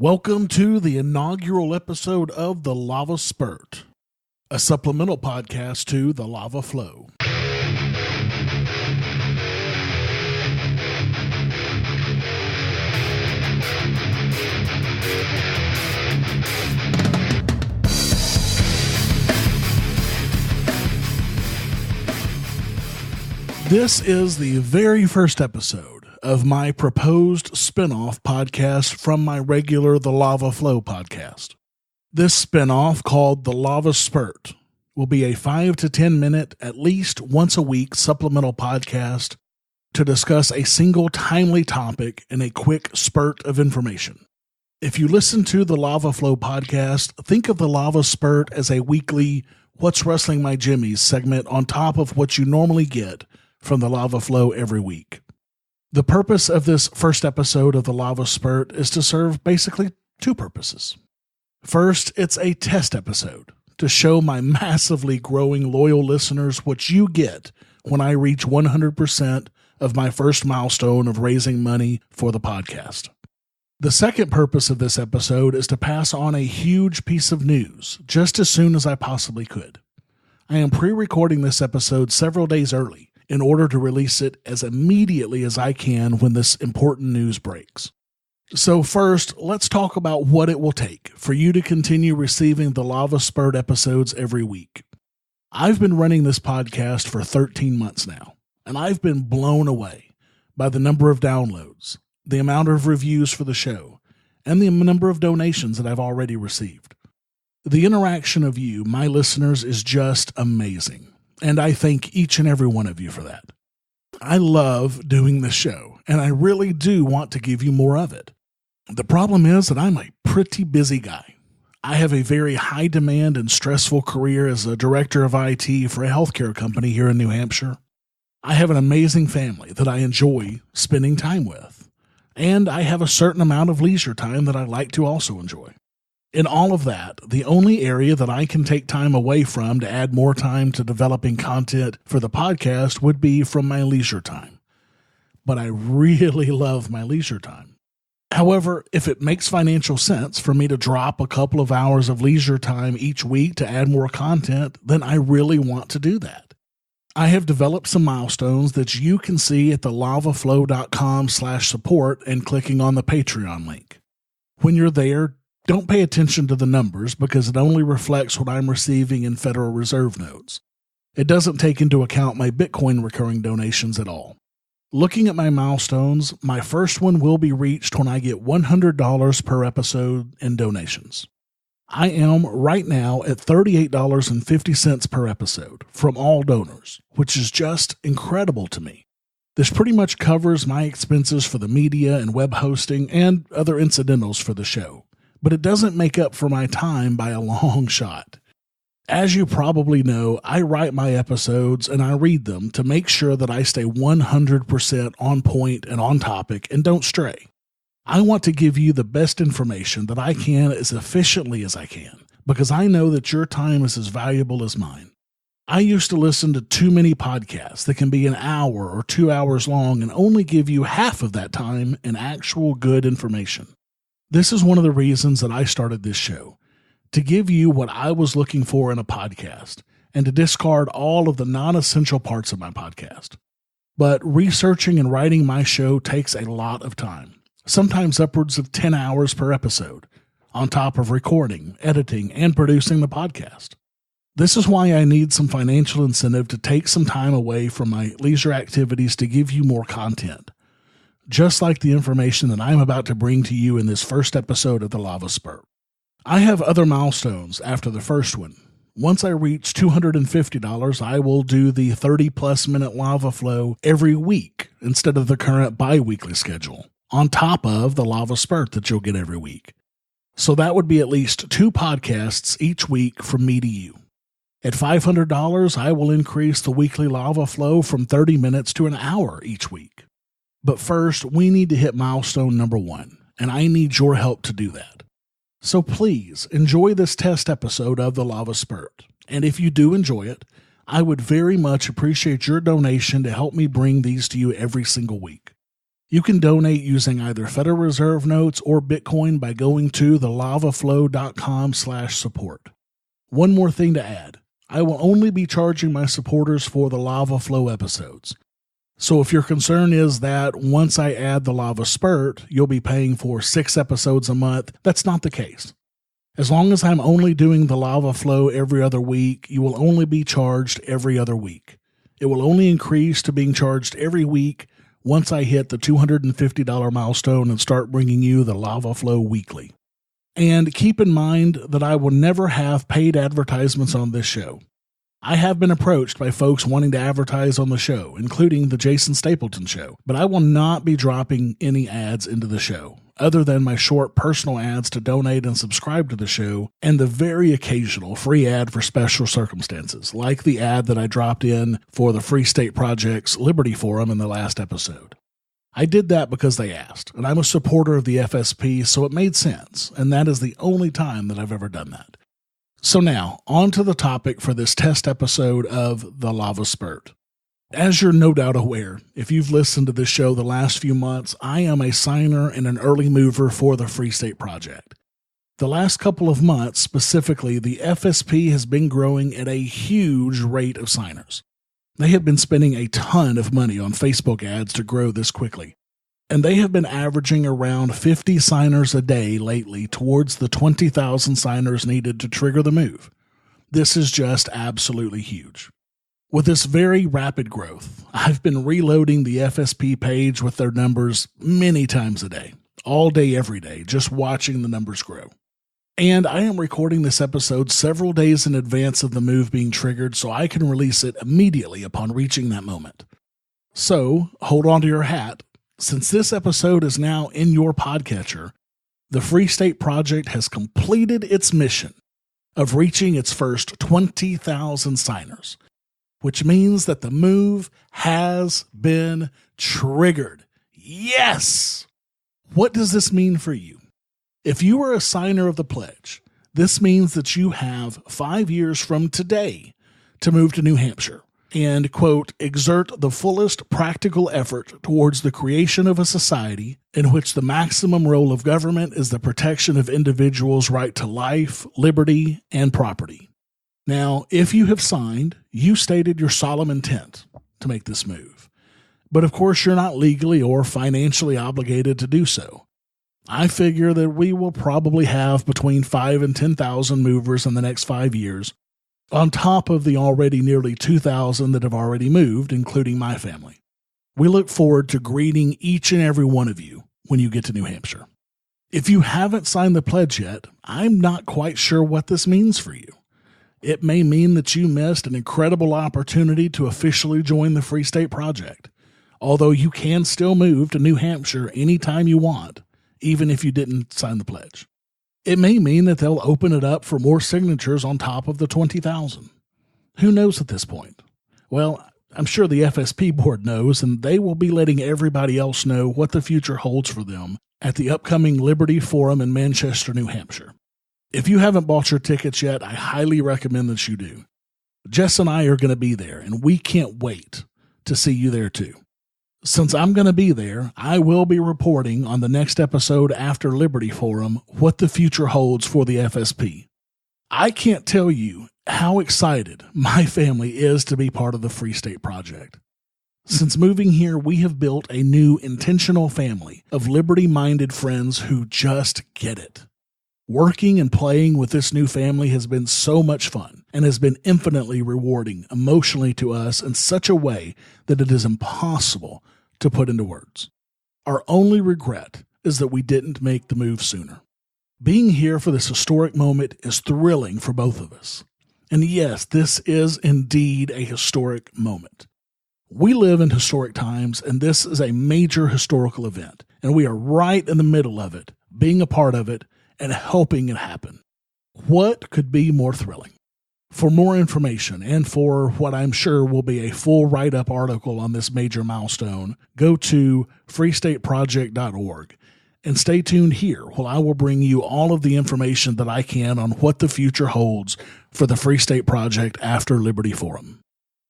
Welcome to the inaugural episode of the LAVA Spurt, a supplemental podcast to the Lava Flow. This is the very first episode of my proposed spin-off podcast from my regular The Lava Flow podcast. This spin-off, called The Lava Spurt, will be a 5 to 10 minute, at least once a week supplemental podcast to discuss a single timely topic in a quick spurt of information. If you listen to the Lava Flow podcast, think of the Lava Spurt as a weekly What's Wrestling My Jimmies segment on top of what you normally get from the Lava Flow every week. The purpose of this first episode of the Lava Spurt is to serve basically two purposes. First, it's a test episode to show my massively growing loyal listeners what you get when I reach 100% of my first milestone of raising money for the podcast. The second purpose of this episode is to pass on a huge piece of news just as soon as I possibly could. I am pre-recording this episode several days early in order to release it as immediately as I can when this important news breaks. So first, let's talk about what it will take for you to continue receiving the Lava Spurt episodes every week. I've been running this podcast for 13 months now, and I've been blown away by the number of downloads, the amount of reviews for the show, and the number of donations that I've already received. The interaction of you, my listeners, is just amazing. And I thank each and every one of you for that. I love doing this show, and I really do want to give you more of it. The problem is that I'm a pretty busy guy. I have a very high demand and stressful career as a director of IT for a healthcare company here in New Hampshire. I have an amazing family that I enjoy spending time with, and I have a certain amount of leisure time that I like to also enjoy. In all of that, the only area that I can take time away from to add more time to developing content for the podcast would be from my leisure time. But I really love my leisure time. However, if it makes financial sense for me to drop a couple of hours of leisure time each week to add more content, then I really want to do that. I have developed some milestones that you can see at the lavaflow.com/support and clicking on the Patreon link. When you're there, don't pay attention to the numbers because it only reflects what I'm receiving in Federal Reserve notes. It doesn't take into account my Bitcoin recurring donations at all. Looking at my milestones, my first one will be reached when I get $100 per episode in donations. I am right now at $38.50 per episode from all donors, which is just incredible to me. This pretty much covers my expenses for the media and web hosting and other incidentals for the show. But it doesn't make up for my time by a long shot. As you probably know, I write my episodes and I read them to make sure that I stay 100% on point and on topic and don't stray. I want to give you the best information that I can as efficiently as I can, because I know that your time is as valuable as mine. I used to listen to too many podcasts that can be an hour or 2 hours long and only give you half of that time in actual good information. This is one of the reasons that I started this show, to give you what I was looking for in a podcast and to discard all of the non-essential parts of my podcast. But researching and writing my show takes a lot of time, sometimes upwards of 10 hours per episode, on top of recording, editing, and producing the podcast. This is why I need some financial incentive to take some time away from my leisure activities to give you more content. Just like the information that I'm about to bring to you in this first episode of the Lava Spurt. I have other milestones after the first one. Once I reach $250, I will do the 30-plus minute Lava Flow every week instead of the current bi-weekly schedule, on top of the Lava Spurt that you'll get every week. So that would be at least 2 podcasts each week from me to you. At $500, I will increase the weekly Lava Flow from 30 minutes to an hour each week. But first, we need to hit milestone number 1, and I need your help to do that. So please enjoy this test episode of the Lava Spurt. And if you do enjoy it, I would very much appreciate your donation to help me bring these to you every single week. You can donate using either Federal Reserve notes or Bitcoin by going to thelavaflow.com/support. One more thing to add. I will only be charging my supporters for the Lava Flow episodes. So if your concern is that once I add the Lava Spurt, you'll be paying for 6 episodes a month, that's not the case. As long as I'm only doing the Lava Flow every other week, you will only be charged every other week. It will only increase to being charged every week once I hit the $250 milestone and start bringing you the Lava Flow weekly. And keep in mind that I will never have paid advertisements on this show. I have been approached by folks wanting to advertise on the show, including the Jason Stapleton show, but I will not be dropping any ads into the show, other than my short personal ads to donate and subscribe to the show, and the very occasional free ad for special circumstances, like the ad that I dropped in for the Free State Project's Liberty Forum in the last episode. I did that because they asked, and I'm a supporter of the FSP, so it made sense, and that is the only time that I've ever done that. So now, on to the topic for this test episode of the Lava Spurt. As you're no doubt aware, if you've listened to this show the last few months, I am a signer and an early mover for the Free State Project. The last couple of months, specifically, the FSP has been growing at a huge rate of signers. They have been spending a ton of money on Facebook ads to grow this quickly. And they have been averaging around 50 signers a day lately towards the 20,000 signers needed to trigger the move. This is just absolutely huge. With this very rapid growth, I've been reloading the FSP page with their numbers many times a day, all day, every day, just watching the numbers grow. And I am recording this episode several days in advance of the move being triggered so I can release it immediately upon reaching that moment. So, hold on to your hat. Since this episode is now in your podcatcher, the Free State Project has completed its mission of reaching its first 20,000 signers, which means that the move has been triggered. Yes! What does this mean for you? If you are a signer of the pledge, this means that you have 5 years from today to move to New Hampshire and, quote, exert the fullest practical effort towards the creation of a society in which the maximum role of government is the protection of individuals' right to life, liberty, and property. Now, if you have signed, you stated your solemn intent to make this move. But of course, you're not legally or financially obligated to do so. I figure that we will probably have between 5,000 and 10,000 movers in the next 5 years, on top of the already nearly 2,000 that have already moved, including my family. We look forward to greeting each and every one of you when you get to New Hampshire. If you haven't signed the pledge yet, I'm not quite sure what this means for you. It may mean that you missed an incredible opportunity to officially join the Free State Project, although you can still move to New Hampshire anytime you want, even if you didn't sign the pledge. It may mean that they'll open it up for more signatures on top of the 20,000. Who knows at this point? Well, I'm sure the FSP board knows, and they will be letting everybody else know what the future holds for them at the upcoming Liberty Forum in Manchester, New Hampshire. If you haven't bought your tickets yet, I highly recommend that you do. Jess and I are going to be there, and we can't wait to see you there too. Since I'm going to be there, I will be reporting on the next episode after Liberty Forum what the future holds for the FSP. I can't tell you how excited my family is to be part of the Free State Project. Since moving here, we have built a new intentional family of liberty-minded friends who just get it. Working and playing with this new family has been so much fun and has been infinitely rewarding emotionally to us in such a way that it is impossible to put into words. Our only regret is that we didn't make the move sooner. Being here for this historic moment is thrilling for both of us. And yes, this is indeed a historic moment. We live in historic times, and this is a major historical event, and we are right in the middle of it, being a part of it, and helping it happen. What could be more thrilling? For more information and for what I'm sure will be a full write-up article on this major milestone, go to freestateproject.org and stay tuned here while I will bring you all of the information that I can on what the future holds for the Free State Project after Liberty Forum.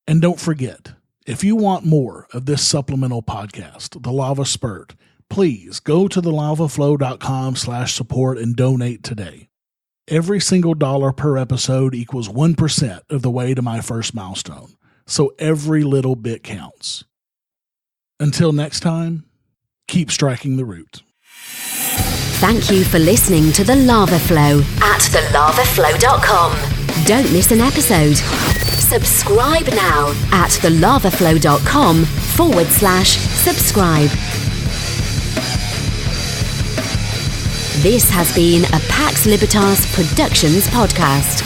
And don't forget, If you want more of this supplemental podcast, the Lava Spurt, please go to thelavaflow.com/support and donate today. Every single dollar per episode equals 1% of the way to my first milestone, so every little bit counts. Until next time, keep striking the root. Thank you for listening to The Lava Flow at thelavaflow.com. Don't miss an episode. Subscribe now at thelavaflow.com/subscribe. This has been a Pax Libertas Productions podcast.